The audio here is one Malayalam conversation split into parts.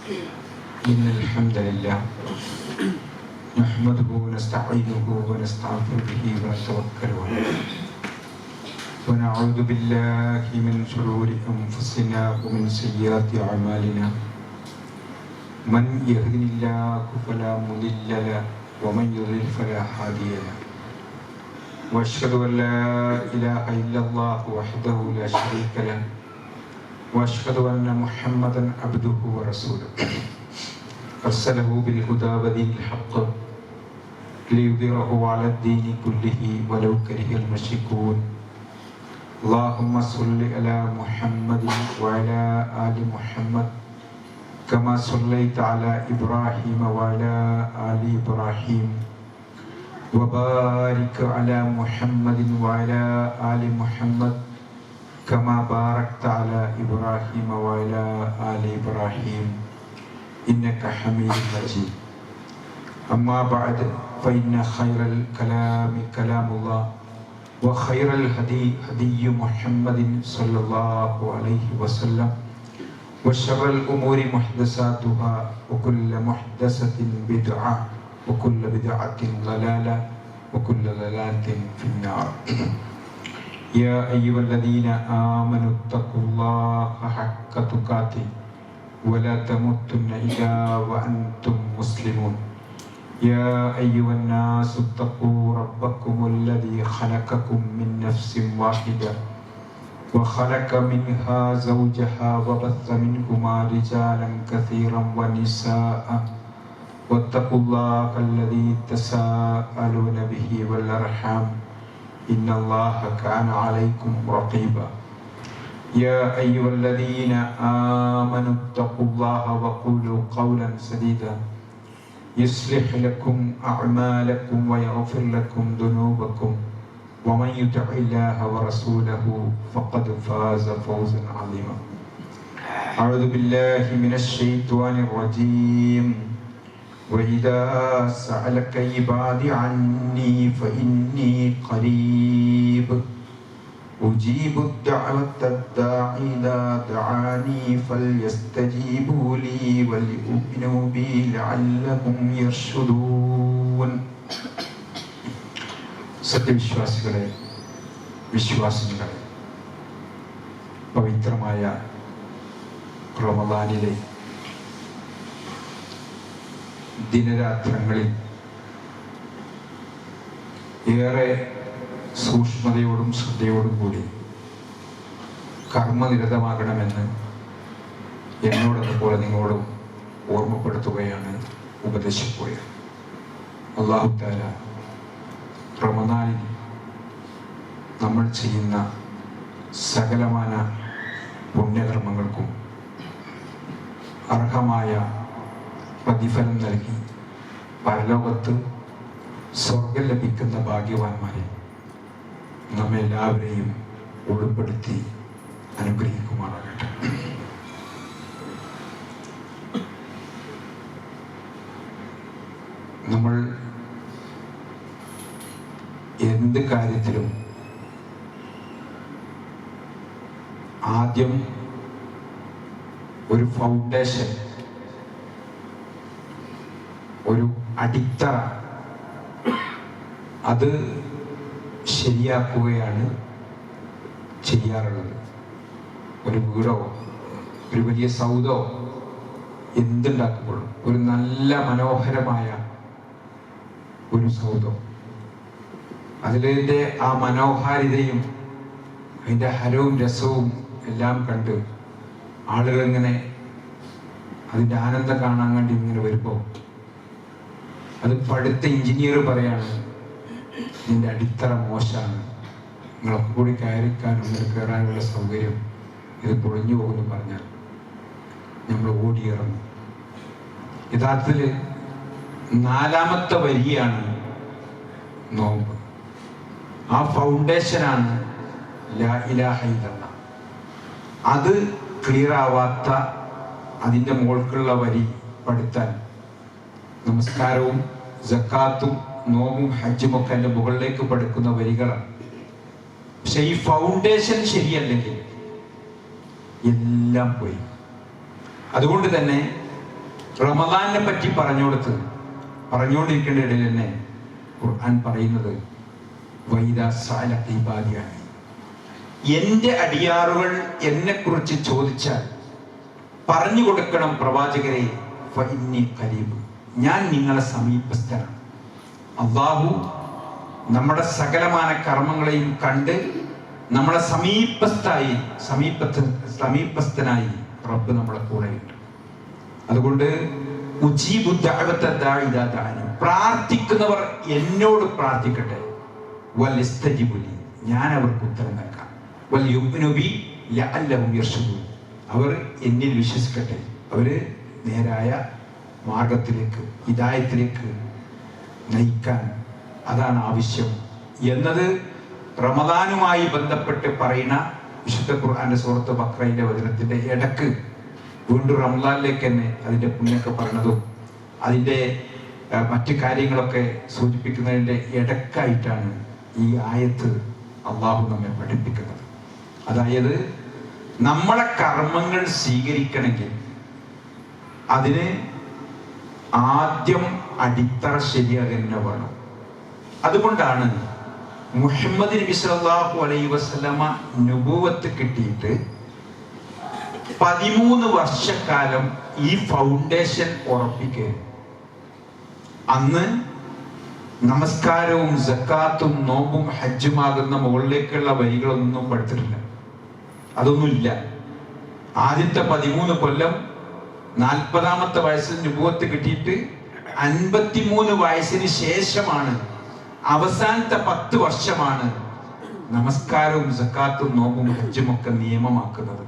إن الحمد لله نحمده ونستعينه ونستغفر به ونتوكل عليه ونعوذ بالله من شرور أنفسنا ومن سيئات أعمالنا من يهد الله فلا مضل له ومن يضلل فلا هادي له وأشهد أن لا إله إلا الله وحده لا شريك له وأشهد أن محمدا عبده ورسوله أرسله بالهدى ودين الحق ليظهره على الدين كله ولو كره المشركون اللهم صل على محمد وعلى آل محمد كما صليت على إبراهيم وعلى آل إبراهيم وبارك على محمد وعلى آل محمد كما باركت على إبراهيم وعلى آل إبراهيم إنك حميد مجيد أما بعد فإن خير الكلام كلام الله وخير الهدي هدي محمد صلى الله عليه وسلم وشر الأمور محدثاتها وكل محدثة بدعة وكل بدعة ضلالة وكل ضلالة في النار يا أيها الذين آمنوا اتقوا الله حق تقاته ولا تموتن إلا وأنتم مسلمون يا أيها الناس اتقوا ربكم الذي خلقكم من نفس واحدة وخلق منها زوجها وبث منهما رجالا كثيرا ونساء واتقوا الله الذي تساءلون به والأرحام إن الله كان عليكم رقيبا يا أيها الذين آمنوا اتقوا الله وقولوا قولا سديدا يصلح لكم أعمالكم ويغفر لكم ذنوبكم ومن يطع الله ورسوله فقد فاز فوزا عظيما أعوذ بالله من الشيطان الرجيم وإذا سألك عبادي عني فإني قريب أجيب الدعوة الداعي إذا دعاني فليستجيبوا لي وليؤمنوا بي لعلهم يرشدون സത്യവിശ്വാസികളെ വിശ്വാസികളെ പവിത്രമായ റമദാനിലെ ദിനരാത്രങ്ങളിൽ ഏറെ സൂക്ഷ്മതയോടും ശ്രദ്ധയോടും കൂടി കർമ്മനിരതമാകണമെന്ന് എന്നോടതുപോലെ നിങ്ങളോടും ഓർമ്മപ്പെടുത്തുകയാണ് ഉപദേശിക്കുകയാണ്. അല്ലാഹു തആല റമദാനിൽ നമ്മൾ ചെയ്യുന്ന സകലമാന പുണ്യകർമ്മങ്ങൾക്കും അർഹമായ പ്രതിഫലം നൽകി പരലോകത്ത് സ്വർഗം ലഭിക്കുന്ന ഭാഗ്യവാന്മാരെ നമ്മെല്ലാവരെയും ഉൾപ്പെടുത്തി അനുഗ്രഹിക്കുമാറാകട്ടെ. നമ്മൾ എന്ത് കാര്യത്തിലും ആദ്യം ഒരു ഫൗണ്ടേഷൻ, ഒരു അടിത്തറ അത് ശരിയാക്കുകയാണ് ചെയ്യാറുള്ളത്. ഒരു വീടോ ഒരു വലിയ സൗധോ എന്തുണ്ടാക്കുമ്പോഴും ഒരു നല്ല മനോഹരമായ ഒരു സൗധം, അതിലെ ആ മനോഹാരിതയും അതിൻ്റെ ഹരവും രസവും എല്ലാം കണ്ട് ആളുകൾ ഇങ്ങനെ അതിൻ്റെ ആനന്ദം കാണാൻ വേണ്ടി ഇങ്ങനെ വരുമ്പോൾ അത് പഠിത്ത എഞ്ചിനീയർ പറയാണ്, നിന്റെ അടിത്തറ മോശമാണ്, നിങ്ങളൊക്കെ കൂടി കയറാനുള്ള സൗകര്യം ഇത് പൊളിഞ്ഞു പോകുമെന്ന് പറഞ്ഞാൽ നമ്മൾ ഓടിയിറങ്ങും. യഥാർത്ഥത്തിൽ 4ാമത്തെ വരിയാണ് നോമ്പ്. ആ ഫൗണ്ടേഷനാണ് ലാ ഇലാഹ ഇല്ലല്ലാഹ്. അത് ക്ലിയർ ആവാത്ത അതിൻ്റെ മുകൾക്കുള്ള വരി പഠിത്താൻ നമസ്കാരവും സക്കാത്തും നോമ്പും ഹജ്ജും ഒക്കെ അതിൻ്റെ മുകളിലേക്ക് പഠിക്കുന്ന വരികളാണ്. പക്ഷെ ഈ ഫൗണ്ടേഷൻ ശരിയല്ലെങ്കിൽ എല്ലാം പോയി. അതുകൊണ്ട് തന്നെ റമദാനെ പറ്റി പറഞ്ഞുകൊണ്ടിരിക്കേണ്ട ഇടയിൽ തന്നെ ഖുർആൻ പറയുന്നത് വൈദാ സഅലക ഇബാദി അന്നി, എൻ്റെ അടിയാറുകൾ എന്നെക്കുറിച്ച് ചോദിച്ചാൽ പറഞ്ഞു കൊടുക്കണം പ്രവാചകരെ, ഫഇന്നി ഖരീബ്, ഞാൻ നിങ്ങളെ സമീപസ്ഥനാണ്. അല്ലാഹു നമ്മുടെ സകലമാന കർമ്മങ്ങളെയും കണ്ട് നമ്മളെ സമീപസ്ഥനായി റബ്ബ് നമ്മളെ കൂടെയുണ്ട്. അതുകൊണ്ട് ഉജീബു ദഅവത ദാഇ ഇദാ ദഅനി, പ്രാർത്ഥിക്കുന്നവർ എന്നോട് പ്രാർത്ഥിക്കട്ടെ, വൽയസ്തജിബു ലി, ഞാൻ അവർക്ക് ഉത്തരം നൽകാം, വൽയുമിനു ബി ലഅല്ലഹും യർഷദൂൻ, അവർ എന്നിൽ വിശ്വസിക്കട്ടെ, അവര് നേരായ മാർഗത്തിലേക്ക് ഹിദായത്തിലേക്ക് നയിക്കാൻ അതാണ് ആവശ്യം എന്നത് റമദാനുമായി ബന്ധപ്പെട്ട് പറയുന്ന വിശുദ്ധ ഖുർആന്റെ സൂറത്ത് ബഖറയിലെ വചനത്തിന്റെ ഇടക്ക് വീണ്ടും റമദാനിലേക്ക് തന്നെ അതിന്റെ പുണ്യൊക്കെ പറഞ്ഞതും അതിന്റെ മറ്റു കാര്യങ്ങളൊക്കെ സൂചിപ്പിക്കുന്നതിന്റെ ഇടക്കായിട്ടാണ് ഈ ആയത്ത് അള്ളാഹു നമ്മെ പഠിപ്പിക്കുന്നത്. അതായത് നമ്മളെ കർമ്മങ്ങൾ സ്വീകരിക്കണമെങ്കിൽ അതിന് ആദ്യം അടിത്തറ ശരിയാകുന്ന വേണം. അതുകൊണ്ടാണ് മുഹമ്മദ് നബി സല്ലല്ലാഹു അലൈഹി വസല്ലമ നുബുവത്ത് കിട്ടിയിട്ട് 13 വർഷക്കാലം ഈ ഫൗണ്ടേഷൻ ഉറപ്പിക്കുക. അന്ന് നമസ്കാരവും സക്കാത്തും നോമ്പും ഹജ്ജുമാകുന്ന മുകളിലേക്കുള്ള വരികളൊന്നും പഠിച്ചിട്ടില്ല, അതൊന്നുമില്ല. ആദ്യത്തെ 13 കൊല്ലം 40ാമത്തെ വയസ്സിൽ നുബുവത്ത് കിട്ടിയിട്ട് 53 വയസ്സിന് ശേഷമാണ്, അവസാനത്തെ 10 വർഷമാണ് നമസ്കാരവും സക്കാത്തും നോമ്പും ഹജ്ജും ഒക്കെ നിയമമാക്കുന്നത്.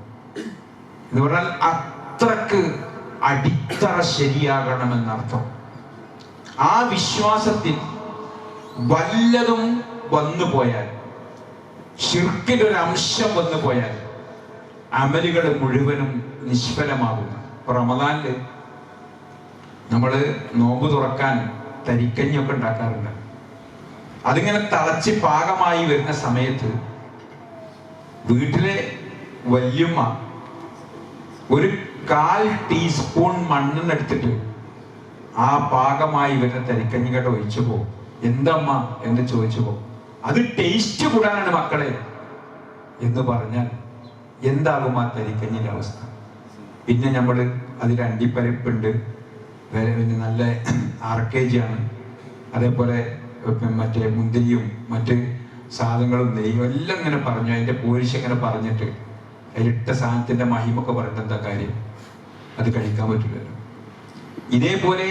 എന്ന് പറഞ്ഞാൽ അത്രക്ക് അടിത്തറ ശരിയാകണമെന്നർത്ഥം. ആ വിശ്വാസത്തിൽ വല്ലതും വന്നു പോയാൽ, ശിർക്കിൽ ഒരു അംശം വന്നു പോയാൽ അമലുകൾ മുഴുവനും നിഷ്ഫലമാകുന്നു. റമദാനില് നമ്മള് നോമ്പ് തുറക്കാൻ തരിക്കഞ്ഞൊക്കെ ഉണ്ടാക്കാറുണ്ട്. അതിങ്ങനെ തിളച്ച് പാകമായി വരുന്ന സമയത്ത് വീട്ടിലെ വല്യമ്മ ഒരു 1/4 ടീസ്പൂൺ മണ്ണെണ്ണ എടുത്തിട്ട് ആ പാകമായി വരുന്ന തരിക്കഞ്ഞി കേട്ട് ഒഴിച്ചപ്പോ, എന്തമ്മ എന്ന് ചോദിച്ചപ്പോ, അത് ടേസ്റ്റ് കൂടാനാണ് മക്കളെ എന്ന് പറഞ്ഞാൽ എന്താകും ആ തരിക്കഞ്ഞിന്റെ അവസ്ഥ? പിന്നെ നമ്മൾ അതിൽ അണ്ടിപ്പരിപ്പുണ്ട്, പിന്നെ നല്ല ആർക്കേജാണ്, അതേപോലെ മറ്റേ മുന്തിരിയും മറ്റ് സാധനങ്ങളും നെയ്യും എല്ലാം ഇങ്ങനെ പറഞ്ഞു, അതിന്റെ പോരിശ ഇങ്ങനെ പറഞ്ഞിട്ട് അതിലിട്ട സാധനത്തിന്റെ മഹിമൊക്കെ പറഞ്ഞിട്ട് എന്താ കാര്യം? അത് കഴിക്കാൻ പറ്റില്ലല്ലോ. ഇതേപോലെ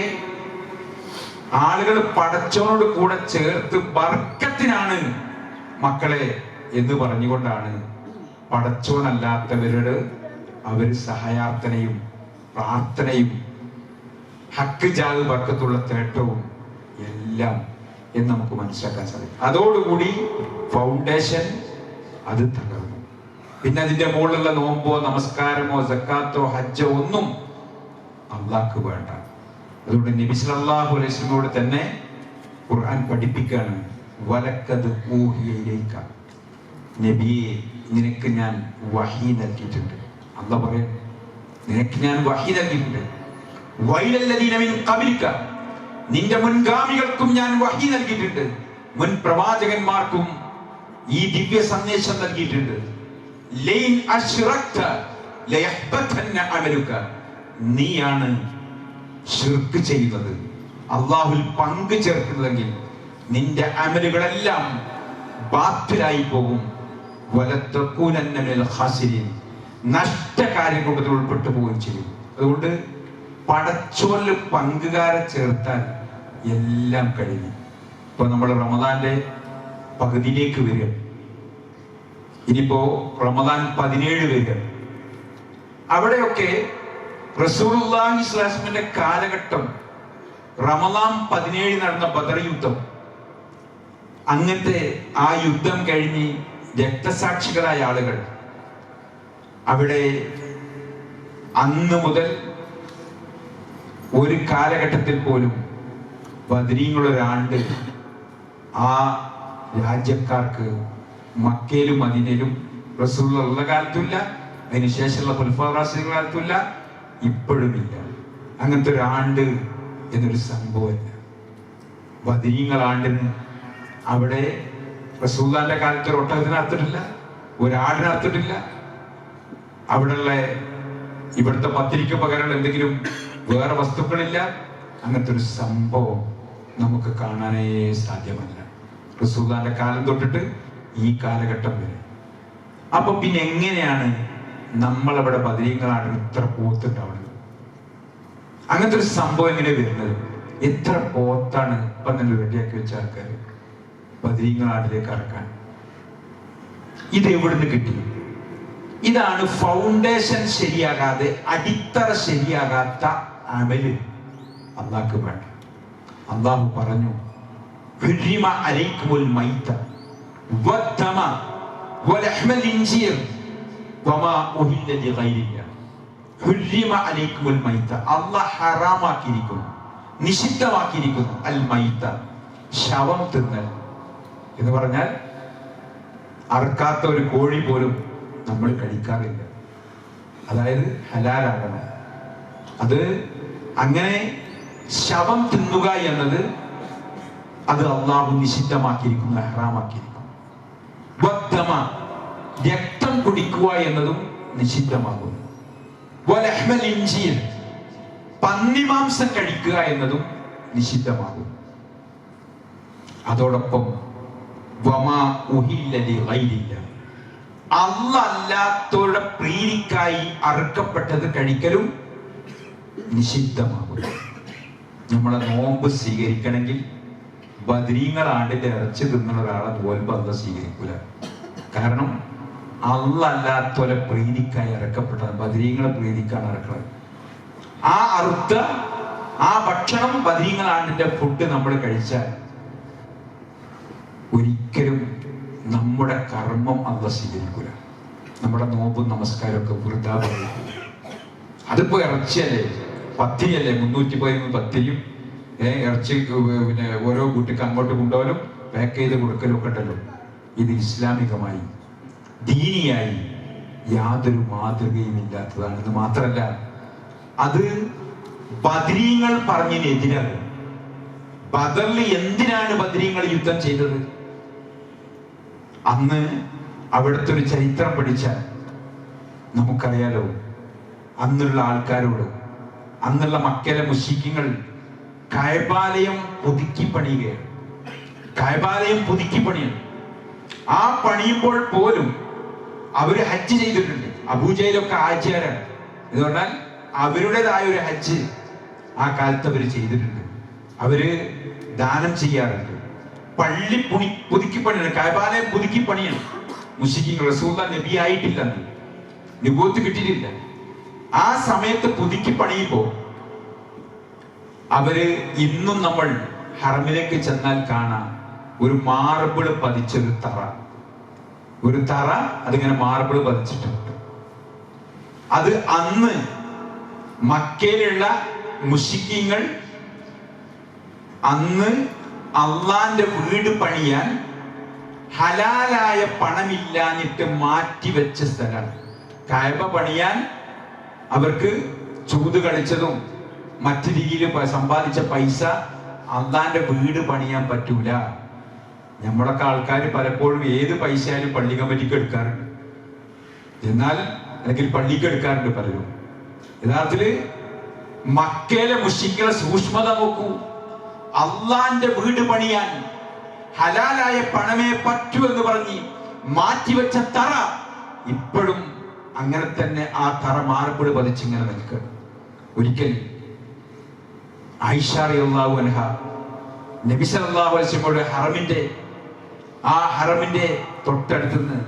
ആളുകൾ പടച്ചവനോട് കൂടെ ചേർത്ത് ബർക്കത്തിനാണ് മക്കളെ എന്ന് പറഞ്ഞുകൊണ്ടാണ് പടച്ചവനല്ലാത്തവരോട് അവർ സഹായാർത്ഥനയും പ്രാർത്ഥനയും ഹക്ക് ജാഗ് ബർക്കത്തുള്ള തേട്ടവും എല്ലാം എന്ന് നമുക്ക് മനസ്സിലാക്കാൻ സാധിക്കും. അതോടുകൂടി ഫൗണ്ടേഷൻ അത് തകർന്നു. പിന്നെ അതിന്റെ മുകളിലുള്ള നോമ്പോ നമസ്കാരമോ സക്കാത്തോ ഹജ്ജോ ഒന്നും അള്ളാഹ്ക്ക് വേണ്ട. അതുകൊണ്ട് നബി സല്ലല്ലാഹു അലൈഹി വസല്ലമയോട് തന്നെ ഖുർആൻ പഠിപ്പിക്കുകയാണ്, വലക്കദ് ഊഹിയ ഇലൈക, നബിയെ നിനക്ക് ഞാൻ വഹി നൽകിയിട്ടുണ്ട്. അള്ളാഹ് പറയും, നിനക്ക് ഞാൻ വഹി നൽകിയിട്ടുണ്ട്. വൈലല്ലദീന മിൻ ഖബലിക, നിന്റെ മുൻഗാമികൾക്കും ഞാൻ വഹി നൽകിയിട്ടുണ്ട്. മുൻ പ്രവാചകന്മാർക്കും ഈ ദിവ്യ സന്ദേശം നൽകിയിട്ടുണ്ട്. ലൈൻ അശ്റക്ത ലയഹ്ബതന്ന അമലുക, നീയാണ് ശിർക്ക് ചെയ്യുന്നത്, അല്ലാഹുവിൽ പങ്കു ചേർക്കുന്നതെങ്കിൽ നിന്റെ അമലുകളെല്ലാം ബാത്തിലായി പോകും. വലതകൂനന്ന മിനൽ ഖാസിരീൻ, നഷ്ടകാര്യങ്ങളിൽ ഉൾപ്പെട്ടു പോവുകയും ചെയ്യും. അതുകൊണ്ട് പടച്ചോല് പങ്കുകാരെ ചേർത്താൽ എല്ലാം കഴിഞ്ഞു. ഇപ്പൊ നമ്മൾ റമദാന്റെ പകുതിയിലേക്ക് വരിക, ഇനിയിപ്പോ റമദാൻ 17 വരിക. അവിടെയൊക്കെ റസൂലുള്ളാഹി സ്വല്ലല്ലാഹു അലൈഹി വസല്ലമയുടെ കാലഘട്ടം റമദാൻ 17 നടന്ന ബദർ യുദ്ധം, അങ്ങനത്തെ ആ യുദ്ധം കഴിഞ്ഞ് രക്തസാക്ഷികളായ ആളുകൾ അവിടെ അന്ന് മുതൽ ഒരു കാലഘട്ടത്തിൽ പോലും ബദരീങ്ങളൊരാണ്ട് ആ രാജ്യക്കാർക്ക് മക്കയിലും മദീനയിലും റസൂലുള്ള കാലത്തുമില്ല, അതിനുശേഷമുള്ള ഖുലഫാ റാഷിദീങ്ങളുടെ കാലത്തുമില്ല, ഇപ്പോഴുമില്ല. അങ്ങനത്തെ ഒരു ആണ്ട് എന്നൊരു സംഭവമില്ല. ബദരീങ്ങളാണ്ടിന് അവിടെ റസൂലുള്ളാഹിന്റെ കാലത്ത് ഒരു ഒട്ടകത്തിന് അറുത്തിട്ടില്ല, ഒരാടിനെ അറുത്തിട്ടില്ല. അവിടെയുള്ള ഇവിടുത്തെ പത്തിരിക്ക് പകരം എന്തെങ്കിലും വേറെ വസ്തുക്കളില്ല. അങ്ങനത്തെ ഒരു സംഭവം നമുക്ക് കാണാനേ സാധ്യമല്ല റസൂലുള്ളാഹിന്റെ കാലം തൊട്ടിട്ട് ഈ കാലഘട്ടം വരെ. അപ്പൊ പിന്നെ എങ്ങനെയാണ് നമ്മളവിടെ ബദരീങ്ങളാണ് ഇത്ര പോത്തുണ്ടാവുന്നത്? അങ്ങനത്തെ ഒരു സംഭവം എങ്ങനെ വരുന്നത്? എത്ര പോത്താണ് ഇപ്പൊ തന്നെ റെഡിയാക്കി വെച്ച ആൾക്കാർ ബദരീങ്ങളാടിലേക്ക് ഇറക്കാൻ? ഇത് എവിടുന്ന് കിട്ടി? ഇതാണ് ഫൗണ്ടേഷൻ ശരിയാകാതെ, അടിത്തറ ശരിയാകാത്ത അമല് അള്ളാഹ്ക്ക് വേണ്ട. അള്ളാഹു പറഞ്ഞു, ഹുരിമ അലൈക്കുമുൽ മൈത വദ്ദമ വലഹ്മൽ ഇൻസീർ വമാ ഉഹില്ല ലിഗൈരില്ലാഹ്. ഹുരിമ അലൈക്കുമുൽ മൈത, അല്ലാഹ് ഹറാമാക്കിയിരിക്കുന്നു, നിഷിദ്ധമാക്കിയിരിക്കുന്നു. അൽ മൈത, ശവം തിന്നൽ എന്ന് പറഞ്ഞാൽ അറക്കാത്ത ഒരു കോഴി പോലും നമ്മൾ കഴിക്കാറില്ല. അതായത് ഹലാലാകണം. അത് അങ്ങനെ ശവം തിന്നുക എന്നത് അത് അള്ളാഹു നിഷിദ്ധമാക്കിയിരിക്കുന്നു, ഹറാമാക്കിയിരിക്കുന്നു. വദ്ദമ, രക്തം കുടിക്കുക എന്നതും നിഷിദ്ധമാകുന്നു. വലഹ്മൽ ഇൻസീർ, പന്നിമാംസം കഴിക്കുക എന്നതും നിഷിദ്ധമാകുന്നു. അതോടൊപ്പം വമാ ഉഹില്ല ലിഗൈരില്ലാഹ്, അല്ലാഹ് അല്ലാത്തവരുടെ പ്രീതിക്കായി അറുക്കപ്പെട്ടത് കഴിക്കലും നിഷിദ്ധമാകുന്നു. നമ്മളെ നോമ്പ് സ്വീകരിക്കണമെങ്കിൽ ബദരീങ്ങളാണ്ടിന്റെ ഇറച്ചി തിന്നുന്ന ഒരാളെ നോമ്പ് അല്ലാഹ് സ്വീകരിക്കൂല. കാരണം അല്ലാഹ് അല്ലാത്തവരെ പ്രീതിക്കായി അറുക്കപ്പെട്ടത്, ബദരീങ്ങളെ പ്രീതിക്കാണ് അറുക്കുന്നത്. ആ അറുത്ത ആ ഭക്ഷണം ബദരീങ്ങളാണ്ടിന്റെ ഫുഡ് നമ്മൾ കഴിച്ചാൽ ഒരിക്കലും നമ്മുടെ കർമ്മം അല്ലാഹ് സ്വീകരിക്കൂല. നമ്മുടെ നോമ്പും നമസ്കാരമൊക്കെ വൃഥാ പറയും. അതിപ്പോ ഇറച്ചിയല്ലേ, പത്തിരിയല്ലേ, 313 പത്തിരിയും ഇറച്ചി പിന്നെ ഓരോ വീട്ടിക്ക് അങ്ങോട്ട് കൊണ്ടുപോകലും പാക്ക് ചെയ്ത് കൊടുക്കലും ഒക്കെ ഉണ്ടല്ലോ. ഇത് ഇസ്ലാമികമായി ദീനിയായി യാതൊരു മാതൃകയും ഇല്ലാത്തതാണെന്ന് മാത്രമല്ല, അത് ബദരീങ്ങൾ പറഞ്ഞതിനെതിരാണ്. ബദറിൽ എന്തിനാണ് ബദരീങ്ങൾ യുദ്ധം ചെയ്തത്? അന്ന് അവിടുത്തെ ഒരു ചരിത്രം പഠിച്ചാൽ നമുക്കറിയാലോ. അന്നുള്ള ആൾക്കാരോട്, അന്നുള്ള മക്കയിലെ മുശ്രിക്കുകൾ കഅബാലയം പുതുക്കി പണിയുകയാണ്. കഅബാലയം പുതുക്കി പണിയാണ്. ആ പണിയുമ്പോൾ പോലും അവര് ഹജ്ജ് ചെയ്തിട്ടുണ്ട്. അബൂജഹലൊക്കെ ആചാരാണ്. എന്ന് പറഞ്ഞാൽ അവരുടേതായ ഒരു ഹജ്ജ് ആ കാലത്ത് അവര് ചെയ്തിട്ടുണ്ട്. അവര് ദാനം ചെയ്യാറുണ്ട്. പള്ളി പുതുക്കി പണിയാണ്, കഅബാലയം പുതുക്കി പണിയാണ്. മുശ്രിക്കുകൾ റസൂലുള്ളാഹി നബി ആയിട്ടില്ല, നബുവത്ത് കിട്ടിയിട്ടില്ല. ആ സമയത്ത് പുതുക്കി പണിയുമ്പോ അവര് ഇന്നും നമ്മൾ ഹറമിലേക്ക് ചെന്നാൽ കാണാം ഒരു മാർബിൾ പതിച്ചൊരു തറ, ഒരു തറ അതിങ്ങനെ മാർബിൾ പതിച്ചിട്ടുണ്ട്. അത് അന്ന് മക്കയിലുള്ള മുശ്രിക്കുകൾ അന്ന് അള്ളാന്റെ വീട് പണിയാൻ ഹലാലായ പണമില്ലാഞ്ഞിട്ട് മാറ്റിവെച്ച സ്ഥലമാണ്. കഅബ പണിയാൻ അവർക്ക് ചൂത് കളിച്ചതും മറ്റു രീതിയിൽ സമ്പാദിച്ച പൈസ അള്ളാന്റെ വീട് പണിയാൻ പറ്റൂല. നമ്മളൊക്കെ ആൾക്കാർ പലപ്പോഴും ഏത് പൈസയായാലും പള്ളി കമ്മിറ്റിക്ക് എടുക്കാറുണ്ട്, എന്നാൽ അല്ലെങ്കിൽ പള്ളിക്ക് എടുക്കാറുണ്ട് പലരും. യഥാർത്ഥത്തില് മക്കയിലെ മുശ്രിക്കുകളെ സൂക്ഷ്മത നോക്കൂ. അള്ളാന്റെ വീട് പണിയാൻ ഹലാലായ പണമേ പറ്റൂ എന്ന് പറഞ്ഞ് മാറ്റിവെച്ച തറ ഇപ്പോഴും അങ്ങനെ തന്നെ ആ തറ മാർബിൾ പതിച്ചിങ്ങനെ നിൽക്കുക. ഒരിക്കൽ ആയിഷ റളിയല്ലാഹു അൻഹ നബി സല്ലല്ലാഹു അലൈഹി വസല്ലമയുടെ ഹറമിന്റെ തൊട്ടടുത്ത് നിന്ന്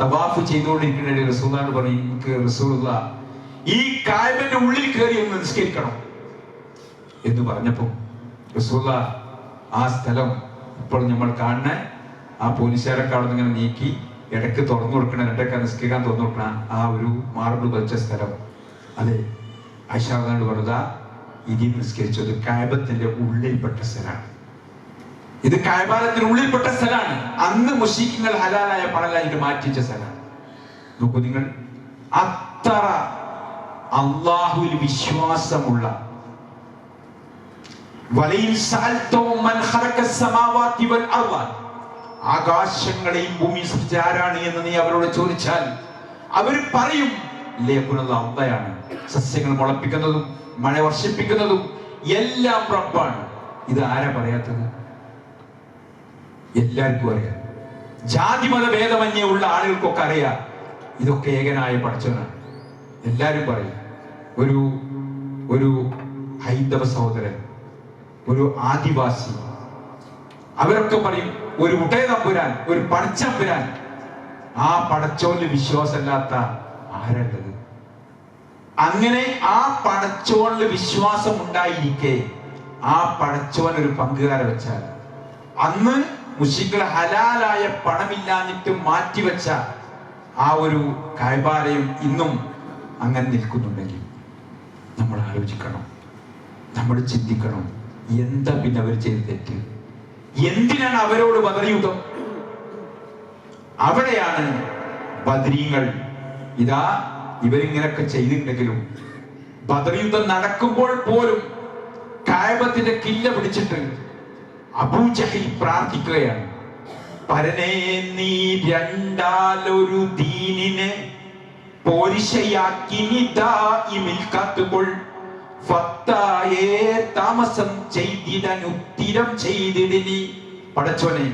തവാഫ് ചെയ്തുകൊണ്ടിരിക്കുന്ന റസൂലുള്ളാഹിനോട് പറഞ്ഞു, എനിക്ക് റസൂലുള്ളാഹ് ഈ കഅബയുടെ ഉള്ളിൽ കയറി ഒന്ന് നിസ്കരിക്കണം എന്ന് പറഞ്ഞപ്പോ റസൂലുള്ളാഹ് ആ സ്ഥലം ഇപ്പോൾ നമ്മൾ കാണുന്ന ആ പോലീസുകാരൊക്കെ അവിടെ നിന്ന് ഇങ്ങനെ നീക്കി ഇടയ്ക്ക് തുറന്നു കൊടുക്കണ, രണ്ടൊക്കെ നിസ്കരിക്കാൻ തുറന്നു കൊടുക്കണ ആ ഒരു മാർബിൾ പതിച്ച സ്ഥലം, അതെ ആയിഷ റളിയല്ലാഹു പറഞ്ഞതാ ഇതിൽ നിസ്കരിച്ചത് കഅബത്തിന്റെ ഉള്ളിൽപ്പെട്ട സ്ഥലമാണ്. ഇത് കഅബത്തിന്റെ ഉള്ളിൽപ്പെട്ട സ്ഥലമാണ്. അന്ന് മുശ്രിക്കുകൾ ഹലാലായ പണലായിട്ട് മാറ്റിച്ച സ്ഥലമാണ്. നോക്കൂ നിങ്ങൾ, അത്ര അള്ളാഹുവിൽ വിശ്വാസമുള്ള വലയിൻ സഅൽതഹും മൻ ഖലഖസ് സമാവാതി വൽ അർള, ആകാശങ്ങളെയും ഭൂമി സൃഷ്ടിച്ച ആരാണ് എന്ന് നീ അവരോട് ചോദിച്ചാൽ അവർ പറയും അള്ളയാണ്. സസ്യങ്ങൾ മുളപ്പിക്കുന്നതും മഴ വർഷിപ്പിക്കുന്നതും എല്ലാം റബ്ബാണ്. ഇത് ആരാ പറയാത്തത്? എല്ലാവർക്കും അറിയാം. ജാതിമത ഭേദമന്യേ ഉള്ള ആളുകൾക്കൊക്കെ അറിയാം ഇതൊക്കെ ഏകനായ പടച്ചവനാണ്. എല്ലാവരും പറയും. ഒരു ഹൈന്ദവ സഹോദരൻ, ഒരു ആദിവാസി, അവരൊക്കെ പറയും ഒരു ഉടയതമ്പുരാൻ, ഒരു പടച്ചമ്പുരാൻ. ആ പടച്ചോന് വിശ്വാസമില്ലാത്ത ആരുള്ളത്? അങ്ങനെ ആ പടച്ചോനിൽ വിശ്വാസം ഉണ്ടായിരിക്കെ ആ പടച്ചോൻ ഒരു പങ്കുകാരെ വെച്ചാൽ, അന്ന് മുശ്രിക്കുകൾ ഹലാലായ പണമില്ലാഞ്ഞിട്ട് മാറ്റിവെച്ച ആ ഒരു കഅബാലയം ഇന്നും അങ്ങനെ നിൽക്കുന്നുണ്ടെങ്കിൽ നമ്മൾ ആലോചിക്കണം, നമ്മൾ ചിന്തിക്കണം, എന്താ പിന്നെ അവർ ചെയ്ത് തെറ്റ്? എന്തിനാണ് അവരോട് ബദർ യുദ്ധം? അവിടെയാണ് ബദരീങ്ങൾ ഇതാ ഇവരിങ്ങനൊക്കെ ചെയ്തിട്ടുണ്ടെങ്കിലും ബദർ യുദ്ധം നടക്കുമ്പോൾ പോലും കഅബത്തിന്റെ കില്ല പിടിച്ചിട്ട് അബൂജഹൽ പ്രാർത്ഥിക്കുകയാണ്, പരനേ നീ രണ്ടാലൊരു ദീനിനെ പോരിശയാക്കി നിദായിമിൽ കാത്തുകൊൾ, ഫത്തായേ താമസം ചെയ്തിടാൻ ഉത്തിരം ചെയ്തിടിനി. പടച്ചോനെ,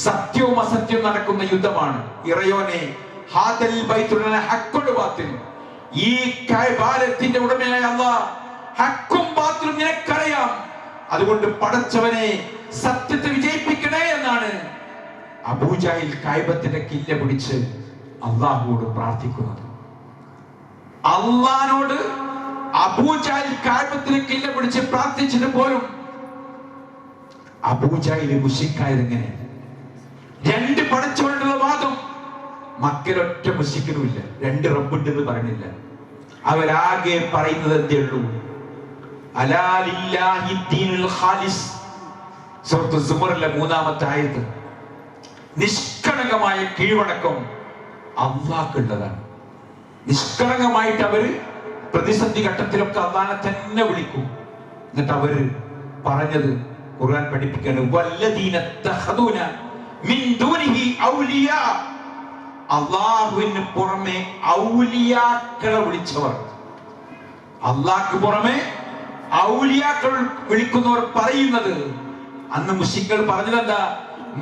സത്യവും അസത്യവും നടക്കുന്ന യുദ്ധമാണ്. ഇറയോനെ ഹാദൽ ബൈത്തുൽ ഹഖ്ഖുൽ ബാത്തിൽ, ഈ കഅബാലയത്തിന്റെ ഉടമയായ അല്ലാഹ് ഹഖ്ഖും ബാത്തിലും നിനക്കറിയാം. അതുകൊണ്ട് പടച്ചവനെ സത്യത്തെ വിജയിപ്പിക്കണേ എന്നാണ് അബൂജഹൽ കഅബത്തിന്റെ കില്ല പിടിച്ച് അല്ലാഹുവോട് പ്രാർത്ഥിക്കുന്നത്. അല്ലാഹുവോട് അബൂജഹൽ കഅബത്തിന്റെ കില്ല പിടിച്ച് പ്രാർത്ഥിച്ചിട്ട് പോലും അബൂജഹൽ മുശ്രിക്കായത് എങ്ങനെ? രണ്ട് പടച്ചവനുള്ള വാദം. മക്കലൊറ്റ മുശ്രിക്കിനുമില്ല, രണ്ട് റബ്ബുണ്ടെന്ന് പറഞ്ഞില്ല. അവരാകെ പറയുന്നത് എന്തേ ഉള്ളൂ? അലാ ലില്ലാഹി ദീനുൽ ഖാലിസ്. സൂറത്ത് സുമറിലെ 3-ാമത്തെ ആയത്ത്. നിഷ്കളങ്കമായ കീഴ്വണക്കം അല്ലാഹുക്കുള്ളതാണ്. നിഷ്കളങ്കമായിട്ട് അവര് പ്രതിസന്ധി ഘട്ടത്തിലൊക്കെ അല്ലാഹനെ തന്നെ വിളിക്കും. എന്നിട്ട് അവര് പറഞ്ഞത് ഖുർആൻ പഠിപ്പിക്കാണ്, വല്ലദീന തഖദൂന മിൻ ദൂനിഹി ഔലിയാ, അല്ലാഹുവിന് പുറമെ ഔലിയാക്കളെ വിളിച്ചവർ. അല്ലാഹുക്ക് പുറമെ ഔലിയാക്കൾ വിളിക്കുന്നവർ പറയുന്നത്, അന്ന് മുശ്രിക്കുകൾ പറഞ്ഞത് എന്താ?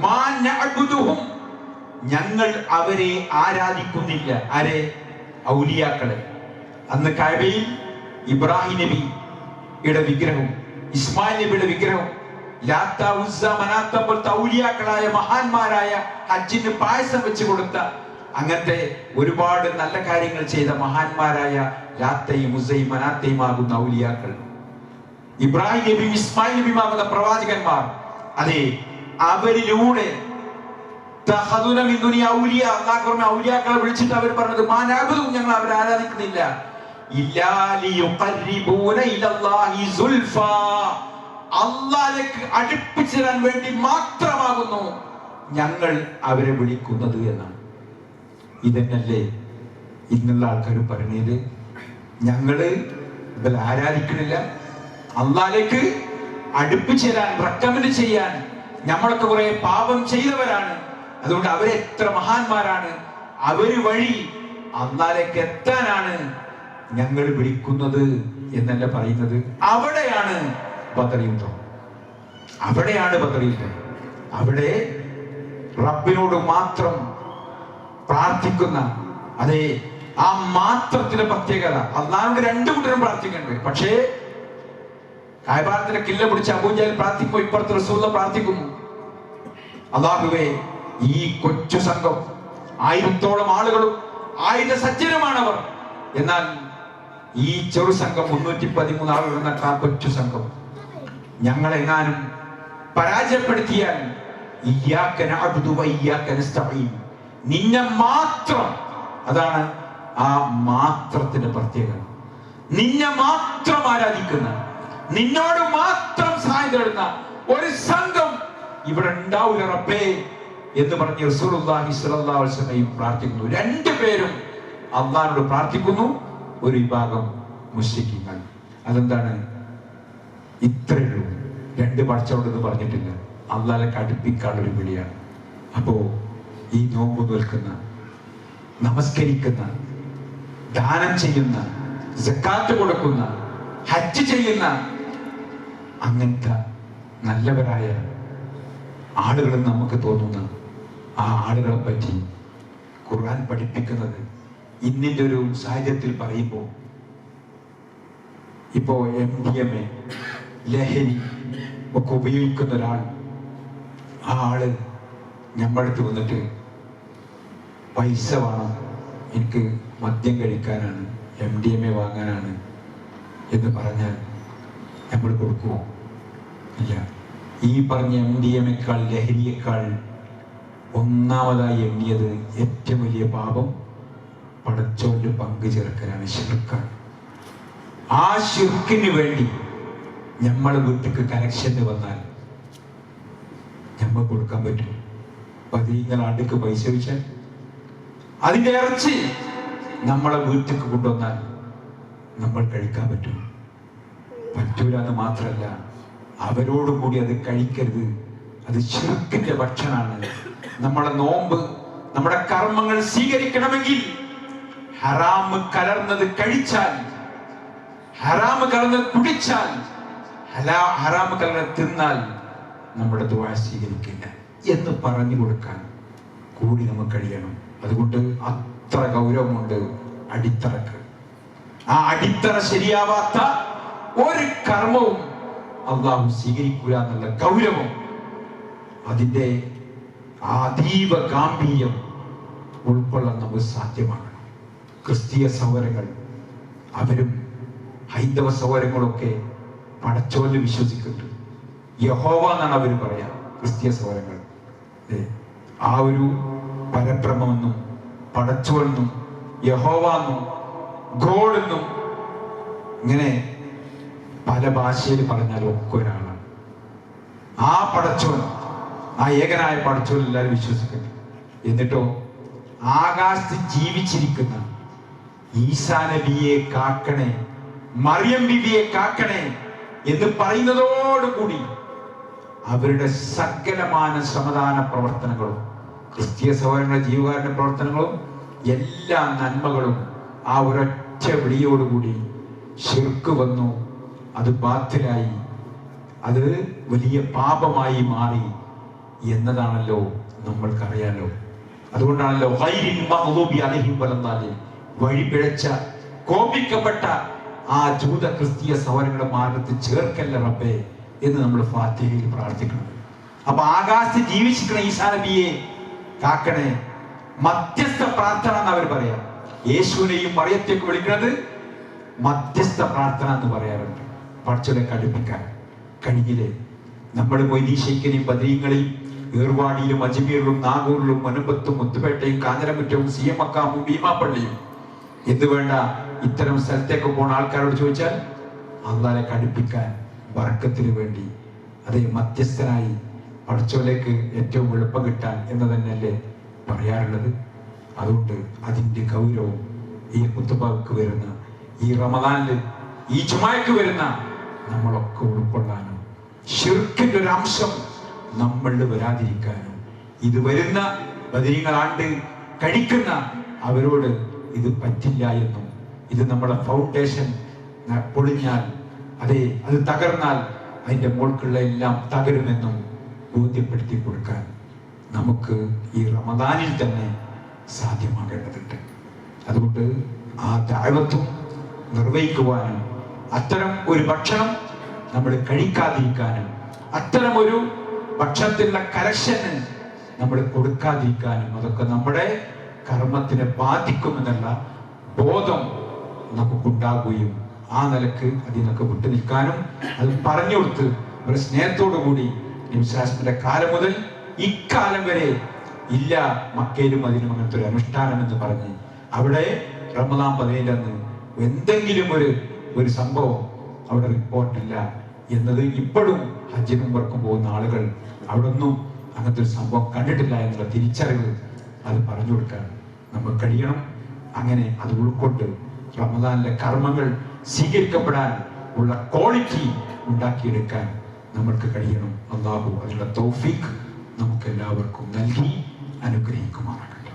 മാ നഅബുദുഹും, ഞങ്ങൾ അവരെ ആരാധിക്കുന്നില്ല. ആരെ? ഔലിയാക്കളെ. അന്ന് കഅബയിൽ ഇബ്രാഹിം നബിയുടെ വിഗ്രഹവും ഇസ്മായിൽ നബിയുടെ വിഗ്രഹവും ലാത്ത ഉസ്സ മനാത്ത പോലത്തെ ഔലിയാക്കളായ മഹാന്മാരായ ഹജ്ജിന് പായസം വെച്ച് കൊടുത്ത അങ്ങനത്തെ ഒരുപാട് നല്ല കാര്യങ്ങൾ ചെയ്ത മഹാന്മാരായ ലാത്തയും ഉസ്സയും മനാത്തയും ആകുന്ന ഔലിയാക്കൾ, ഇബ്രാഹിം നബിയും ഇസ്മായിൽ നബിയുമാകുന്ന പ്രവാചകന്മാർ, അതെ, അവരിലൂടെ ഔലിയാക്കളെ വിളിച്ചിട്ട് അവർ പറഞ്ഞത് മാനാബുദും, ഞങ്ങൾ അവരെ ആരാധിക്കുന്നില്ല, അല്ലാഹുവിലേക്ക് അടുപ്പിച്ചു തരാൻ വേണ്ടി മാത്രമാകുന്നു ഞങ്ങൾ അവരെ വിളിക്കുന്നത് എന്നാണ്. ഇതന്നല്ലേ ഇന്നുള്ള ആൾക്കാർ പറഞ്ഞത്? ഞങ്ങള് ഇവരെ ആരാധിക്കണില്ല, അല്ലാഹുവിലേക്ക് അടുപ്പിച്ചു തരാൻ, റെക്കമെൻഡ് ചെയ്യാൻ നമ്മളൊക്കെ കുറെ പാപം ചെയ്തവരാണ്, അതുകൊണ്ട് അവരെ എത്ര മഹാന്മാരാണ്, അവര് വഴി അല്ലാഹുവിലേക്ക് എത്താനാണ് ഞങ്ങൾ വിളിക്കുന്നത് എന്നല്ല പറയുന്നത്. അവിടെയാണ് ബദർ യുദ്ധം. അവിടെയാണ് ബദർ യുദ്ധം. അവിടെ റബ്ബിനോട് മാത്രം പ്രാർത്ഥിക്കുന്ന, അതെ, ആ മാത്രത്തിന്റെ പ്രത്യേകത. അല്ലാഹുവിനോട് രണ്ടു കൂട്ടരും പ്രാർത്ഥിക്കുന്നുണ്ട്. പക്ഷേ കഅബത്തിന്റെ കില്ല പിടിച്ച് അബൂജഹൽ പ്രാർത്ഥിക്കുമ്പോൾ ഇപ്പുറത്ത് റസൂലുള്ളാഹി പ്രാർത്ഥിക്കുന്നു, അല്ലാഹുവേ, ഈ കൊച്ചു സംഘം 1000-ഓളം ആളുകളും 1000 സജ്ജനമാണവർ, എന്നാൽ ഈ ചെറു സംഘം 313 ആളുകൾ എന്ന ആ കൊച്ചു സംഘം ഞങ്ങളെങ്ങാനും പരാജയപ്പെടുത്തിയാൽ ഇയ്യാക നഅബ്ദു വ ഇയ്യാക നസ്തഈൻ, നിന്നെ മാത്രം, അതാണ് ആ മാത്രത്തിന്റെ പ്രത്യേകത. നിന്നെ മാത്രം ആരാധിക്കുന്ന, നിന്നോട് മാത്രം സഹായം തേടുന്ന ഒരു സംഘം ഇവിടെ ഉണ്ടാവില്ല റബ്ബേ എന്ന് പറഞ്ഞ് റസൂലുള്ളാഹി സ്വല്ലല്ലാഹു അലൈഹി വസല്ലം പ്രാർത്ഥിക്കുന്നു. രണ്ടുപേരും അല്ലാഹുവോട് പ്രാർത്ഥിക്കുന്നു, ഒരു വിഭാഗം മുശ്രിക്കുകൾ. അതെന്താണ്? ഇത്രയുള്ളൂ. രണ്ട് പടച്ചോണ്ടെന്ന് പറഞ്ഞിട്ടില്ല. അള്ളാഹെ അടുപ്പിക്കാനുള്ളൊരു വിളിയാണ്. അപ്പോ ഈ നോമ്പ് നിൽക്കുന്ന, നമസ്കരിക്കുന്ന, ദാനം ചെയ്യുന്ന, സക്കാത്ത് കൊടുക്കുന്ന, ഹജ്ജ് ചെയ്യുന്ന അങ്ങനത്തെ നല്ലവരായ ആളുകൾ നമുക്ക് തോന്നുന്ന ആ ആളുകളെ പറ്റി ഖുർആൻ പഠിപ്പിക്കുന്നത് ഇന്നിൻ്റെ ഒരു സാഹചര്യത്തിൽ പറയുമ്പോൾ, ഇപ്പോ MDMA ലഹരി ഒക്കെ ഉപയോഗിക്കുന്ന ഒരാൾ, ആ ആള് ഞമ്മടുത്ത് വന്നിട്ട് പൈസ വേണം, എനിക്ക് മദ്യം കഴിക്കാനാണ്, MDMA വാങ്ങാനാണ് എന്ന് പറഞ്ഞാൽ നമ്മൾ കൊടുക്കുമോ? ഇല്ല. ഈ പറഞ്ഞ MDMAക്കാൾ, ലഹരിയേക്കാൾ ഒന്നാമതായി എണ്ണിയത് ഏറ്റവും വലിയ പാപം പടച്ചോന്റെ പങ്ക് ചേർക്കലാണ്, ശിർക്കാണ്. ആ ശിർക്കിന് വേണ്ടി നമ്മളെ വീട്ടിക്ക് കലക്ഷന് വന്നാൽ നമ്മൾ കൊടുക്കാൻ പറ്റും? 15 ആണ്ടിക്ക് പൈസ വെച്ചാൽ അതിന്റെ ഇറച്ചി നമ്മളെ വീട്ടിക്ക് കൊണ്ടുവന്നാൽ നമ്മൾ കഴിക്കാൻ പറ്റും? പറ്റൂല. എന്ന് മാത്രല്ല, അവരോടും കൂടി അത് കഴിക്കരുത്. അത് ശിർക്കിന്റെ ഭക്ഷണമാണ്. നമ്മളെ നോമ്പ്, നമ്മുടെ കർമ്മങ്ങൾ സ്വീകരിക്കണമെങ്കിൽ ഹറാമ് കലർന്നത് കഴിച്ചാൽ, ഹറാമ് കലർന്നത് കുടിച്ചാൽ, ഹറാമ് കലർന്നത് തിന്നാൽ നമ്മുടെ ദുആ സ്വീകരിക്കില്ല എന്ന് പറഞ്ഞു കൊടുക്കാൻ കൂടി നമുക്ക് കഴിയണം. അതുകൊണ്ട് അത്ര ഗൗരവമുണ്ട് അടിത്തറക്ക്. ആ അടിത്തറ ശരിയാവാത്ത ഒരു കർമ്മവും അള്ളാഹു സ്വീകരിക്കുക എന്നുള്ള ഗൗരവം, അതിൻ്റെ അതീവ ഗാംഭീര്യം ഉൾക്കൊള്ളാൻ നമുക്ക് സാധ്യമാകണം. ക്രിസ്തീയ സഹോദരങ്ങൾ, അവരും ഹൈന്ദവ സഹോദരങ്ങളൊക്കെ പടച്ചോനിൽ വിശ്വസിക്കുന്നുണ്ട്. യഹോവ എന്നാണ് അവർ പറയാ, ക്രിസ്തീയ സഹോദരങ്ങൾ. ആ ഒരു പരബ്രഹ്മമെന്നും പടച്ചോനെന്നും യഹോവ എന്നും ഗോഡ് എന്നും ഇങ്ങനെ പല ഭാഷയിൽ പറഞ്ഞാലും ഒക്കെ ഒരാളാണ്. ആ പടച്ചോൻ, ആ ഏകനായ പടച്ചോൻ എല്ലാവരും വിശ്വസിക്കുന്നു. എന്നിട്ടോ ആകാശത്ത് ജീവിച്ചിരിക്കുന്ന ഈസാ നബിയെ കാക്കണേ, മറിയം ബിബിയെ കാക്കണേ എന്ന് പറയുന്നതോടുകൂടി അവരുടെ സകലമാന സമാധാന പ്രവർത്തനങ്ങളും, ക്രിസ്തീയ സഹോദരങ്ങളുടെ ജീവകാരുണ്യ പ്രവർത്തനങ്ങളും, എല്ലാ നന്മകളും ആ ഒരൊറ്റ വിളിയോടുകൂടി ശിർക്ക് വന്നു, അത് ബാത്തിലായി, അത് വലിയ പാപമായി മാറി എന്നതാണല്ലോ നമ്മൾക്കറിയാലോ. അതുകൊണ്ടാണല്ലോ വഴിപിഴച്ച, കോപിക്കപ്പെട്ട ആ ജൂത ക്രിസ്തീയ സഹോദരങ്ങളുടെ മാർഗത്തിൽ ചേർക്കല്ല റബ്ബേ എന്ന് നമ്മൾ ഫാത്തിഹയിൽ പ്രാർത്ഥിക്കണം. അപ്പൊ ആകാശത്ത് ജീവിച്ചിരിക്കുന്ന ഈസാ നബിയെ കാക്കണേ, മധ്യസ്ഥ പ്രാർത്ഥന എന്ന് അവർ പറയാം. യേശുവിനെയും മറിയത്തേക്ക് വിളിക്കുന്നത് മധ്യസ്ഥ പ്രാർത്ഥന എന്ന് പറയാറുണ്ട്. പടച്ചോനെ അടുപ്പിക്കാൻ കഴിഞ്ഞില്ലേ? നമ്മൾ മൊയ്തീശയ്ക്കനെയും ബദരീങ്ങളെയും ഏർവാടിയിലും അജ്മീറിലും നാഗൂറിലും മനുബത്തും മുത്തുപേട്ടയും കാഞ്ഞിരമുറ്റവും സിയമക്കാമും ഭീമാപ്പള്ളിയും എന്ത് വേണ്ട ഇത്തരം സ്ഥലത്തേക്ക് പോണ ആൾക്കാരോട് ചോദിച്ചാൽ അള്ളാഹെ അടുപ്പിക്കാൻ, ബർക്കത്തിന് വേണ്ടി, അതേ മധ്യസ്ഥനായി പടച്ചോലേക്ക് ഏറ്റവും എളുപ്പം കിട്ടാൻ എന്ന് തന്നെയല്ലേ പറയാറുള്ളത്. അതുകൊണ്ട് അതിൻ്റെ ഗൗരവം ഈ ഖുത്ബക്ക് വരുന്ന, ഈ റമദാനിൽ, ഈ ജുമാക്ക് വരുന്ന നമ്മളൊക്കെ ഉൾക്കൊള്ളാനും ശിർക്കിന്റെ ഒരു അംശം നമ്മളിൽ വരാതിരിക്കാനും, ഇത് വരുന്ന ബദരീങ്ങളാണ്ട് കഴിക്കുന്ന അവരോട് ഇത് പറ്റില്ല എന്നും, ഇത് നമ്മുടെ ഫൗണ്ടേഷൻ പൊളിഞ്ഞാൽ, അതെ അത് തകർന്നാൽ അതിൻ്റെ മുകൾക്കുള്ള എല്ലാം തകരുമെന്നും ബോധ്യപ്പെടുത്തി കൊടുക്കാൻ നമുക്ക് ഈ റമദാനിൽ തന്നെ സാധ്യമാകേണ്ടതുണ്ട്. അതുകൊണ്ട് ആ ദഅവത്തും നിർവഹിക്കുവാനും, അത്തരം ഒരു ഭക്ഷണം നമ്മൾ കഴിക്കാതിരിക്കാനും, അത്തരം ഒരു ഭക്ഷണത്തിലുള്ള കലക്ഷന് നമ്മൾ കൊടുക്കാതിരിക്കാനും, അതൊക്കെ നമ്മുടെ കർമ്മത്തിനെ ബാധിക്കുമെന്നുള്ള ബോധം നമുക്കുണ്ടാകുകയും ആ നിലക്ക് അതിനൊക്കെ വിട്ടു നിൽക്കാനും, അത് പറഞ്ഞു കൊടുത്ത് ഒരു സ്നേഹത്തോടു കൂടി നിമിഷാസ്മിന്റെ കാലം മുതൽ ഇക്കാലം വരെ ഇല്ല മക്കയിലും അതിനും അങ്ങനത്തെ ഒരു അനുഷ്ഠാനം എന്ന് പറഞ്ഞ് അവിടെ റമദാൻ 15 അന്ന് എന്തെങ്കിലും ഒരു സംഭവം അവിടെ റിപ്പോർട്ടില്ല എന്നത് ഇപ്പോഴും ഹജ്ജിനും വർക്കും പോകുന്ന ആളുകൾ അവിടെ ഒന്നും അങ്ങനത്തെ ഒരു സംഭവം കണ്ടിട്ടില്ല എന്നുള്ള തിരിച്ചറിവ് അത് പറഞ്ഞു കൊടുക്കാൻ നമുക്ക് കഴിയണം. അങ്ങനെ അത് ഉൾക്കൊണ്ട് റമദാനിലെ കർമ്മങ്ങൾ സ്വീകരിക്കപ്പെടാൻ ഉള്ള ക്വാളിറ്റി ഉണ്ടാക്കിയെടുക്കാൻ നമ്മൾക്ക് കഴിയണം. അള്ളാഹു അതിനുള്ള തൗഫീഖ് നമുക്ക് എല്ലാവർക്കും നൽകി അനുഗ്രഹിക്കുമാറാകട്ടെ.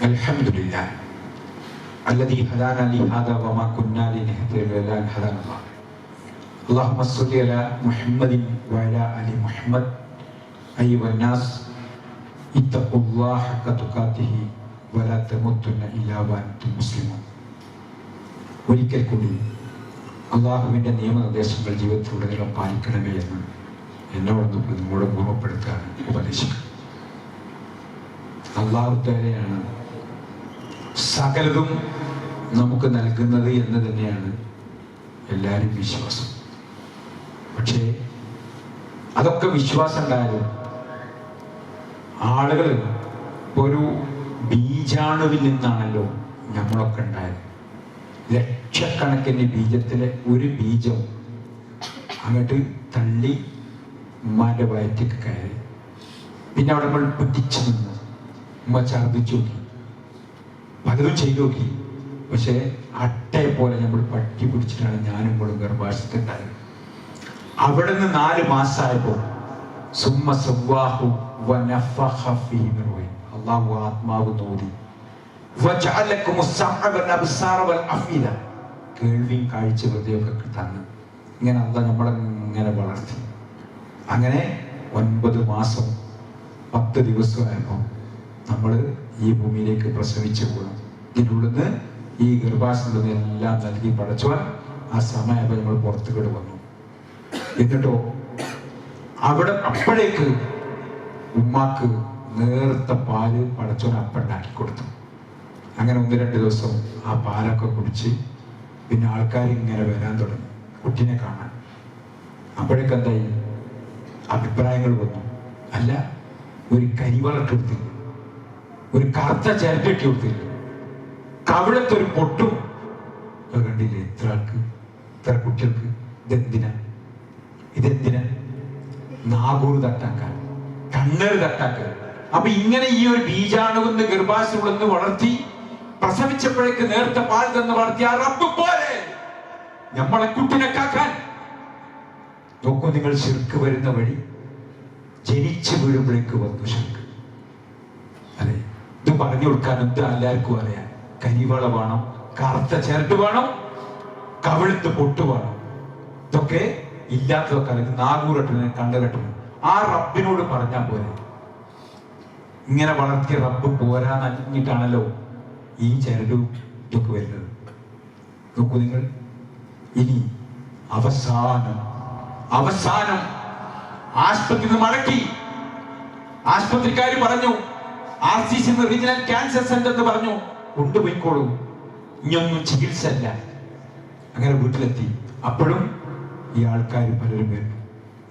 അൽഹംദുലില്ലാഹ് الذي هدانا لهذا وما كنا لنهتدي لولا أن هدانا الله. اللهم صل على محمد وعلى آل محمد. أيها الناس اتقوا الله حق تقاته ولا تموتن إلا وأنتم مسلمون. ഒരിക്കൽ കൂടി അള്ളാഹുവിൻ്റെ നിയമനിർദ്ദേശങ്ങൾ ജീവിതത്തിലുടനീളം പാലിക്കണമേ എന്ന് എന്നോടൊന്നും നിങ്ങളോട് ഓർമ്മപ്പെടുത്താൻ ഉപദേശിക്കും. അള്ളാഹു തആലയാണ് സകലതും നമുക്ക് നൽകുന്നത് എന്ന് തന്നെയാണ് എല്ലാവരും വിശ്വാസം. പക്ഷേ അതൊക്കെ വിശ്വാസം ഉണ്ടായാലും ആളുകൾ ഒരു ബീജാണുവിൽ നിന്നാണല്ലോ നമ്മളൊക്കെ ഉണ്ടായത്. ലക്ഷക്കണക്കിന് ബീജത്തിലെ ഒരു ബീജം അങ്ങോട്ട് തള്ളി ഉമ്മാൻ്റെ വയറ്റിക്ക് കയറി. പിന്നെ അവിടെ നമ്മൾ പിടിച്ചു നിന്ന് ഉമ്മ ഛർദ്ദിച്ചു നോക്കി, പലതും ചെയ്തു നോക്കി. പക്ഷേ അട്ടയെ പോലെ നമ്മൾ പറ്റി പിടിച്ചിട്ടാണ് ഞാനും കൂടെ ഗർഭാശയത്തിലുണ്ടായത്. അവിടെ നിന്ന് 4 മാസമായപ്പോൾ അള്ളാഹു ആത്മാവ് നോതി കേൾവിയും കാഴ്ച ഹൃദയമൊക്കെ തന്ന് ഇങ്ങനെ അള്ളാഹ് നമ്മളെങ്ങനെ വളർത്തി. അങ്ങനെ 9 മാസം 10 ദിവസമായപ്പോൾ നമ്മൾ ഈ ഭൂമിയിലേക്ക് പ്രസവിച്ചു പോകണം. ഇതിനുള്ളിന്ന് ഈ ഗർഭാശയത്തിൽ എല്ലാം നൽകി പടച്ചവൻ ആ സമയമായപ്പോൾ നമ്മൾ പുറത്തുകൂടെ വന്നു. എന്നിട്ടോ അവിടെ അപ്പോഴേക്ക് ഉമ്മാക്ക് നേർത്ത പാല് പടച്ചവൻ അപ്പുണ്ടാക്കി കൊടുത്തു. അങ്ങനെ 1-2 ദിവസം ആ പാലൊക്കെ കുടിച്ച് പിന്നെ ആൾക്കാർ ഇങ്ങനെ വരാൻ തുടങ്ങി കുട്ടീനെ കാണാൻ. അപ്പോഴേക്ക് എന്തായി, അഭിപ്രായങ്ങൾ വന്നു. അല്ല, ഒരു കരിവളട്ട് കൊടുത്തില്ല, ഒരു കറുത്ത ചിരട്ടിട്ട് കൊടുത്തില്ല, കവിളത്തൊരു പൊട്ടും കണ്ടില്ലേ? ഇത്ര ആൾക്ക്, ഇത്ര കുട്ടികൾക്ക് ഇതെന്തിനാ? നാഗൂറ് തട്ടാക്കാൻ, കണ്ണേറ് തട്ടാക്കാൻ. അപ്പൊ ഇങ്ങനെ ഈ ഒരു ബീജാണുവിന്ന് ഗർഭാശയത്തിലുള്ളന്ന് വളർത്തി പ്രസവിച്ചപ്പോഴേക്ക് നേരത്തെ പാൽ തന്ന് വളർത്തി ആ റബ്ബ് പോലെ നമ്മളെ കുട്ടിനെ കാക്കാൻ നോക്കൂ. നിങ്ങൾ ശിർക്ക് വരുന്ന വഴി ജനിച്ചു വീഴുമ്പോഴേക്ക് വന്നു ശിർക്ക്. അല്ലെ, ഇത് പറഞ്ഞു കൊടുക്കാൻ എന്ത് എല്ലാവർക്കും അറിയാം. കരിവള വേണം, കറുത്ത ചിരട്ട് വേണം, കവിളത്ത് പൊട്ട് വേണം. ഇതൊക്കെ ഇല്ലാത്തതൊക്കെ അല്ലെങ്കിൽ നാഗൂറട്ടിന് കണ്ടുകെട്ടണം. ആ റബ്ബിനോട് പറഞ്ഞാൽ പോലെ ഇങ്ങനെ വളർത്തിയ റബ്ബ് പോരാന്നറിഞ്ഞിട്ടാണല്ലോ ഈ ചരടും ഇതൊക്കെ വരുന്നത്. നോക്കൂ നിങ്ങൾ, ഇനി അവസാനം ആശുപത്രിയിൽ നിന്ന് മടക്കി. ആശുപത്രിക്കാർ പറഞ്ഞു, RCC റീജിയണൽ ക്യാൻസർ സെന്റർ എന്ന് പറഞ്ഞു, കൊണ്ടുപോയിക്കോളൂ, ഇനിയൊന്നും ചികിത്സ അല്ല. അങ്ങനെ വീട്ടിലെത്തി. അപ്പോഴും ഈ ആൾക്കാർ പലരും വരുന്നു.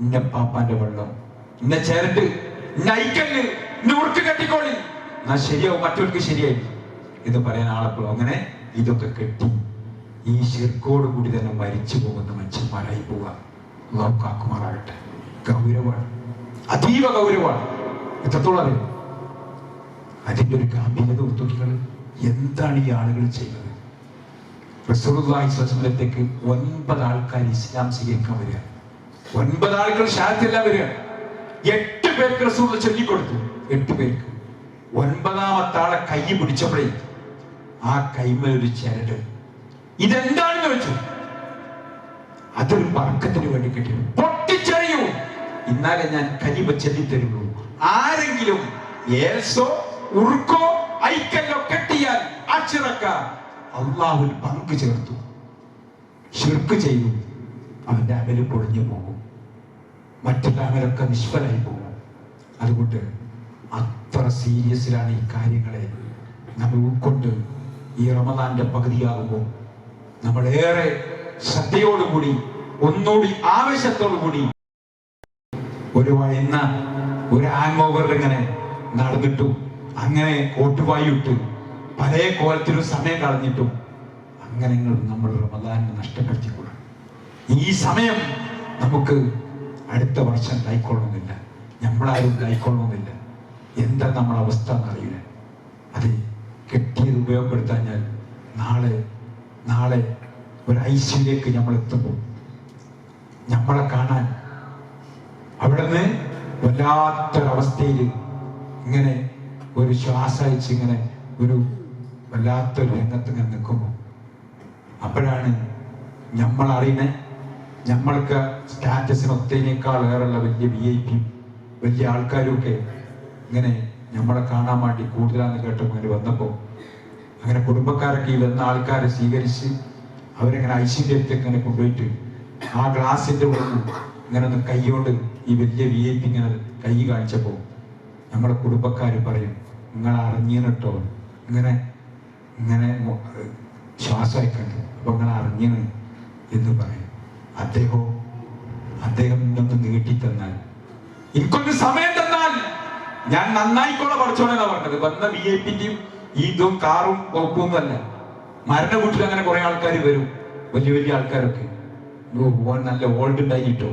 ഇന്ന പാപ്പാന്റെ വെള്ളം, ഇന്ന ചേരട്ട്, ഇന്ന ഐക്കല്ല്, ഇന്ന ഉറുക്ക് കെട്ടിക്കോളി, എന്നാ ശരിയാവും, മറ്റവർക്ക് ശരിയായി എന്ന് പറയാൻ ആളെപ്പോഴും. അങ്ങനെ ഇതൊക്കെ കെട്ടി ഈ ശിർക്കോട് കൂടി തന്നെ മരിച്ചു പോകുന്ന മനുഷ്യന്മാരായി പോവുക. അല്ലാഹു കാക്കുമാറാകട്ടെ. ഗൗരവമാണ്, അതീവ ഗൗരവമാണ്. എത്രത്തോളം അറിയാം അതിൻ്റെ ഒരു ഗാംഭീര്യത ഒത്തുകൾ. എന്താണ് ഈ ആളുകൾ ചെയ്യുന്നത്? റസൂലുള്ളാഹി സ്വല്ലല്ലാഹു അലൈഹി വസല്ലമയിലേക്ക് 9 ആൾക്കാർ ഇസ്ലാം സ്വീകരിക്കാൻ വരിക. 9 ആളുകൾ ഷഹാദത്തെല്ലാം വരിക. 8 പേർക്ക് റസൂൽ ചൊല്ലിക്കൊടുത്തു. 8 പേർക്ക് 9ാമത്തെ ആളെ കൈ പിടിച്ചപ്പോഴേ ആ കൈമേൽ ഒരു ചരട്. ഇതെന്താണെന്ന് വെച്ചു. അതൊരു ബർക്കത്തിന് വേണ്ടി കിട്ടി. പൊട്ടിച്ചെറിയൂ, ഇന്നാലെ ഞാൻ കലിമ ചൊല്ലിത്തരുള്ളൂ. ആരെങ്കിലും ഏൽസോ ഉറുക്കോ ഐക്കല്ലോ കെട്ടിയാൽ അച്ചിറക്ക അള്ളാഹുവിൽ പങ്കു ചേർത്തു, ശിർക്ക് ചെയ്തു, അവന്റെ അമല് പൊളിഞ്ഞു പോകും, മറ്റുള്ള അമലൊക്കെ നിഷ്ഫലായി പോകും. അതുകൊണ്ട് അത്ര സീരിയസിലാണ് ഈ കാര്യങ്ങളെ നമ്മൾ ഉൾക്കൊണ്ട് ഈ റമദാന്റെ പകുതിയാകുമ്പോൾ നമ്മളേറെ ശ്രദ്ധയോടുകൂടി ഒന്നുകൂടി ആവേശത്തോടുകൂടി ഒരു ഹാങ് ഓവർ ഇങ്ങനെ നടന്നിട്ടും അങ്ങനെ കോട്ടുവായിട്ട് പല കോലത്തിലും സമയം കളഞ്ഞിട്ടും അങ്ങനെ നമ്മൾ റമദാനെ നഷ്ടപ്പെടുത്തിക്കൊള്ളണം. ഈ സമയം നമുക്ക് അടുത്ത വർഷം ഉണ്ടായിക്കൊള്ളണമെന്നില്ല, നമ്മളാരും ഉണ്ടായിക്കൊള്ളണമെന്നില്ല. എന്താ നമ്മളെ അവസ്ഥ എന്നറിയില്ല. അത് കെട്ടിയത് ഉപയോഗപ്പെടുത്താൻ ഐസിയിലേക്ക് നമ്മൾ എത്തുമ്പോൾ നമ്മളെ കാണാൻ അവിടുന്ന് വല്ലാത്തൊരവസ്ഥയിൽ ഇങ്ങനെ ഒരു ശ്വാസയിച്ച് ഇങ്ങനെ ഒരു വല്ലാത്തൊരു രംഗത്ത് ഇങ്ങനെ നിൽക്കുമ്പോൾ അപ്പോഴാണ് നമ്മൾ അറിയുന്നത് നമ്മൾക്ക് സ്റ്റാറ്റസിനൊത്തതിനേക്കാൾ ഏറെയുള്ള വലിയ VIP വലിയ ആൾക്കാരും ഒക്കെ ഇങ്ങനെ നമ്മളെ കാണാൻ വേണ്ടി കൂടുതലാന്ന് കേട്ടപ്പോൾ ഇങ്ങനെ വന്നപ്പോൾ അങ്ങനെ കുടുംബക്കാരൊക്കെ ഈ വന്ന ആൾക്കാരെ സ്വീകരിച്ച് അവരെങ്ങനെ ഐശ്വര്യത്തെ ഇങ്ങനെ കൊണ്ടുപോയിട്ട് ആ ഗ്ലാസിന്റെ ഉള്ളിൽ ഇങ്ങനെ ഒന്ന് കൈകൊണ്ട് ഈ വലിയ VIP ഇങ്ങനെ കൈ കാണിച്ചപ്പോൾ നമ്മളെ കുടുംബക്കാർ പറയും നിങ്ങൾ അറിഞ്ഞിട്ടോ ഇങ്ങനെ ഇങ്ങനെ ശ്വാസം അയക്കണ്ട് അപ്പൊ നിങ്ങൾ അറിഞ്ഞിന് എന്ന് പറയും. അദ്ദേഹം ഇന്നൊന്ന് നീട്ടി തന്നാൽ എനിക്കൊന്ന് സമയം തന്നാൽ ഞാൻ നന്നായിക്കോളെ പഠിച്ചോണെന്നാ പറഞ്ഞത്. വന്ന VIP-ന്റെയും ഇതും കാറും വകുപ്പൊന്നുമല്ല. മരണ വീട്ടിൽ അങ്ങനെ കുറെ ആൾക്കാർ വരും, വലിയ വലിയ ആൾക്കാരൊക്കെ നല്ല ഓൾഡ് ഉണ്ടായിട്ടോ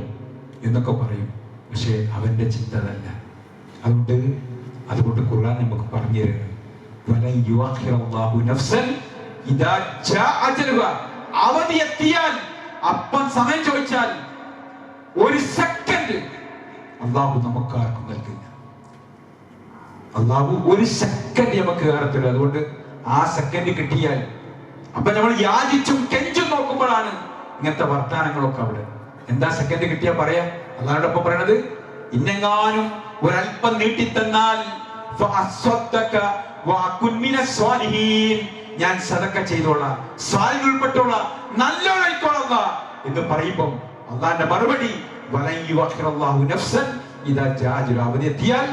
എന്നൊക്കെ പറയും. പക്ഷെ അവന്റെ ചിന്ത അതല്ല. അതുകൊണ്ട് ഖുർആൻ നമുക്ക് പറഞ്ഞു തരുന്നത് അവധി എത്തിയാൽ അപ്പം സമയം ചോദിച്ചാൽ ഒരു സെക്കൻഡ് അള്ളാഹു നമുക്ക് ആർക്കും നൽകില്ല. അള്ളാഹു ഒരു സെക്കൻഡ് നമുക്ക് കയറത്തില്ല. അതുകൊണ്ട് ആ സെക്കൻഡ് കിട്ടിയാൽ അപ്പൊ നമ്മൾ യാചിച്ചും കെഞ്ചും നോക്കുമ്പോഴാണ് ഇങ്ങനത്തെ വർത്താനങ്ങളൊക്കെ അവിടെ. എന്താ സെക്കൻഡ് കിട്ടിയാ പറയാ? അള്ളാഹുടെ ഒപ്പം പറയണത് ഇന്നെങ്ങാനും ഒരല്പം നീട്ടിത്തന്നാൽ ഞാൻ സദക്ക ചെയ്തോളാം, സ്വാലിഹിൽ ഉൾപ്പെട്ടോളാം, നല്ലോളായിക്കോളാം എന്ന് പറയുമ്പോൾ അള്ളാന്റെ മറുപടി അവധി എത്തിയാൽ